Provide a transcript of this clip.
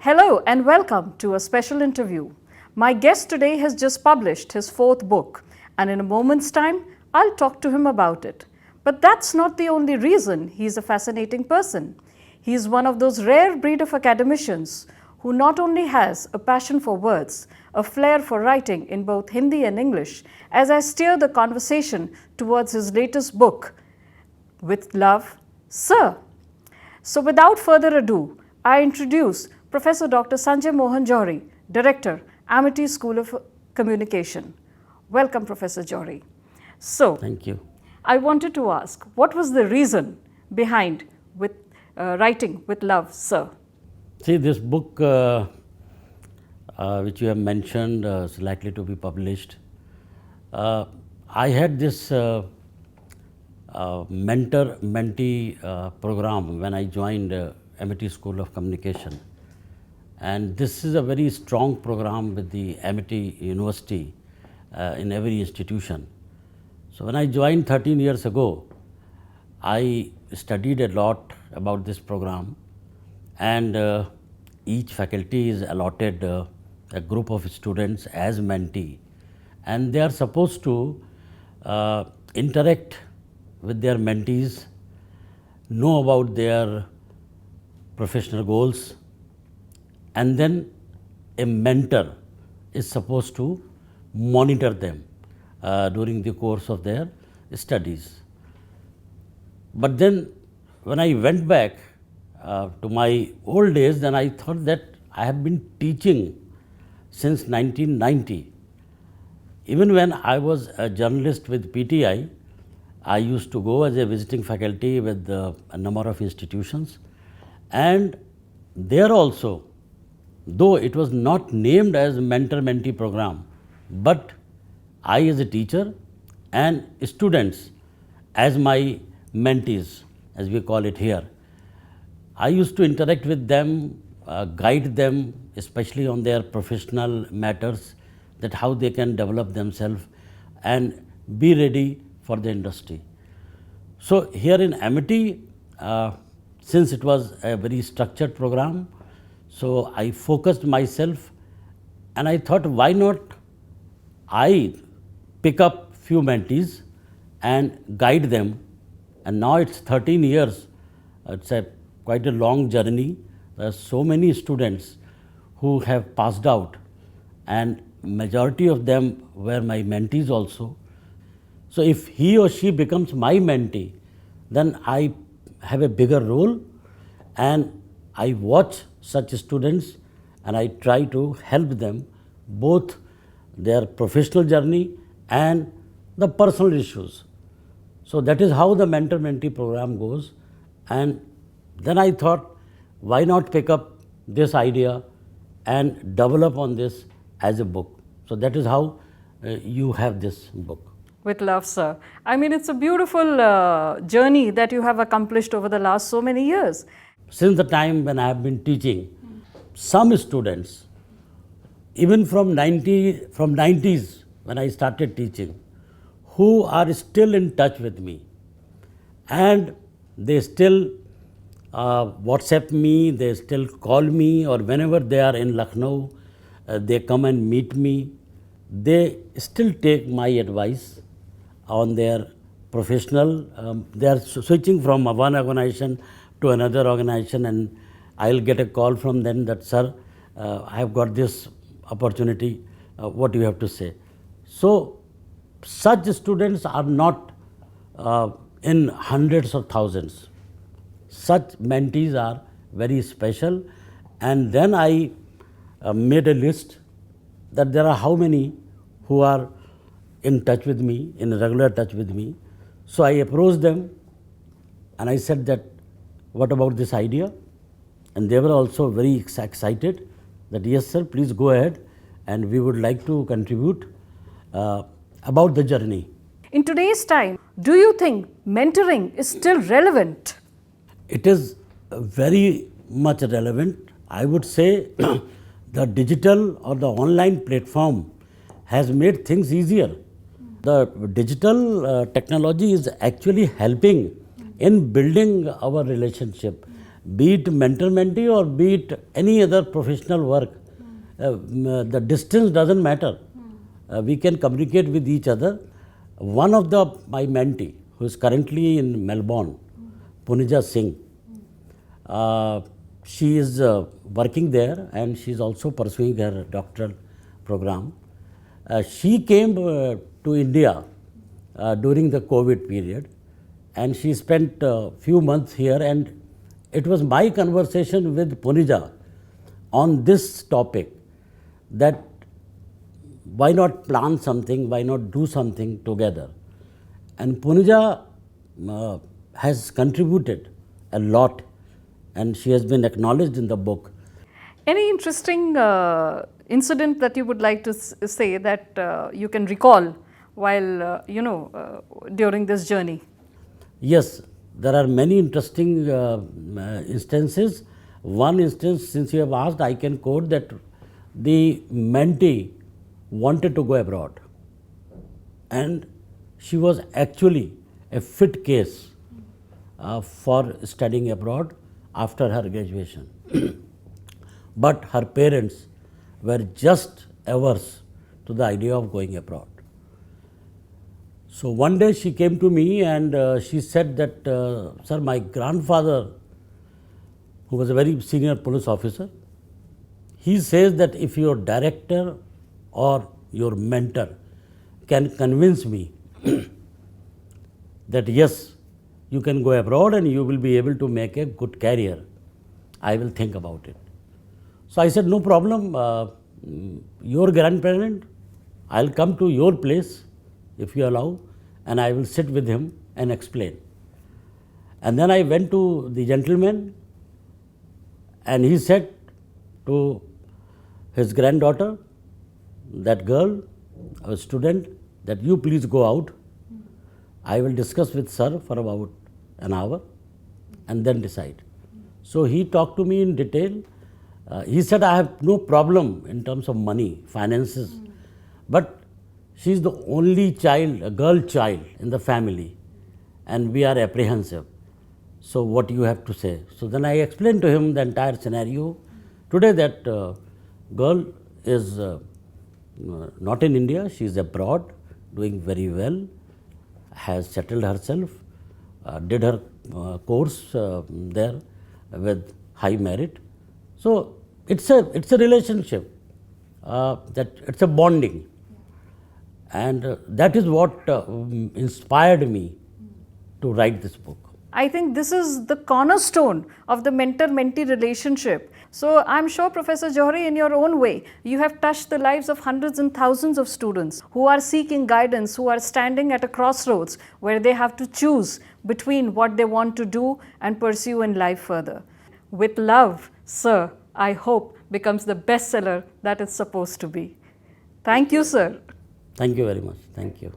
Hello and welcome to a special interview. My guest today has just published his 4th book, and in a moment's time, I'll talk to him about it. But that's not the only reason he's a fascinating person. He's one of those rare breed of academicians who not only has a passion for words, a flair for writing in both Hindi and English, as I steer the conversation towards his latest book, With Love, Sir. So without further ado, I introduce Professor Dr. Sanjay Mohan Johri, Director, Amity School of Communication. Welcome, Professor Johri. So, thank you. I wanted to ask, what was the reason behind writing With Love, Sir? See, this book which you have mentioned is likely to be published. I had this mentor-mentee program when I joined Amity School of Communication. And this is a very strong program with the Amity University in every institution. So when I joined 13 years ago, I studied a lot about this program, and each faculty is allotted a group of students as mentee, and they are supposed to interact with their mentees, know about their professional goals, and then a mentor is supposed to monitor them during the course of their studies. But then when I went back to my old days, then I thought that I have been teaching since 1990. Even when I was a journalist with PTI, I used to go as a visiting faculty with a number of institutions, and there also, though it was not named as mentor-mentee program, but I as a teacher and students as my mentees, as we call it here, I used to interact with them, guide them, especially on their professional matters, that how they can develop themselves and be ready for the industry. So here in Amity, since it was a very structured program, so I focused myself, and I thought, why not I pick up few mentees and guide them. And now it's 13 years, it's quite a long journey. There are so many students who have passed out, and majority of them were my mentees also. So if he or she becomes my mentee, then I have a bigger role, and I watch such students and I try to help them both their professional journey and the personal issues. So that is how the mentor-mentee program goes. And then I thought, why not pick up this idea and develop on this as a book. So that is how you have this book. With Love, Sir. I mean, it's a beautiful journey that you have accomplished over the last so many years. Since the time when I have been teaching, some students, even from 90s when I started teaching, who are still in touch with me, and they still WhatsApp me, they still call me, or whenever they are in Lucknow, they come and meet me. They still take my advice on their professional. They are switching from one organization to another organization, and I'll get a call from them that, sir, I have got this opportunity, what do you have to say? So such students are not in hundreds of thousands. Such mentees are very special. And then I made a list that there are how many who are in touch with me, in regular touch with me. So I approached them and I said that, what about this idea? And they were also very excited that, yes sir, please go ahead, and we would like to contribute about the journey. In today's time, do you think mentoring is still relevant? It is very much relevant. I would say the digital or the online platform has made things easier. The digital technology is actually helping in building our relationship, be it mentor-mentee or be it any other professional work, the distance doesn't matter. We can communicate with each other. One of my mentee, who is currently in Melbourne, Punija Singh, she is working there and she is also pursuing her doctoral program. She came to India during the COVID period, and she spent a few months here, and it was my conversation with Punija on this topic, that why not plan something, why not do something together. And Punija has contributed a lot, and she has been acknowledged in the book. Any interesting incident that you would like to say that you can recall while, during this journey? Yes, there are many interesting instances. One instance, since you have asked, I can quote that the mentee wanted to go abroad, and she was actually a fit case for studying abroad after her graduation. But her parents were just averse to the idea of going abroad. So one day she came to me and she said that, sir, my grandfather, who was a very senior police officer, he says that if your director or your mentor can convince me that yes, you can go abroad and you will be able to make a good career, I will think about it. So I said, no problem, your grandparent, I'll come to your place if you allow, and I will sit with him and explain. And then I went to the gentleman, and he said to his granddaughter, that girl, a student, that you please go out. I will discuss with sir for about an hour and then decide. So he talked to me in detail. He said, I have no problem in terms of money, finances, but she is the only child, a girl child in the family, and we are apprehensive. So what you have to say? So then I explained to him the entire scenario. Today that girl is not in India, she is abroad, doing very well, has settled herself, did her course there with high merit. So it's a relationship, that it's a bonding, and that is what inspired me to write this book. I think this is the cornerstone of the mentor-mentee relationship. So I'm sure, Professor Johri, in your own way, you have touched the lives of hundreds and thousands of students who are seeking guidance, who are standing at a crossroads where they have to choose between what they want to do and pursue in life further. With Love, Sir, I hope becomes the bestseller that it's supposed to be. Thank you, sir. Thank you very much. Thank you.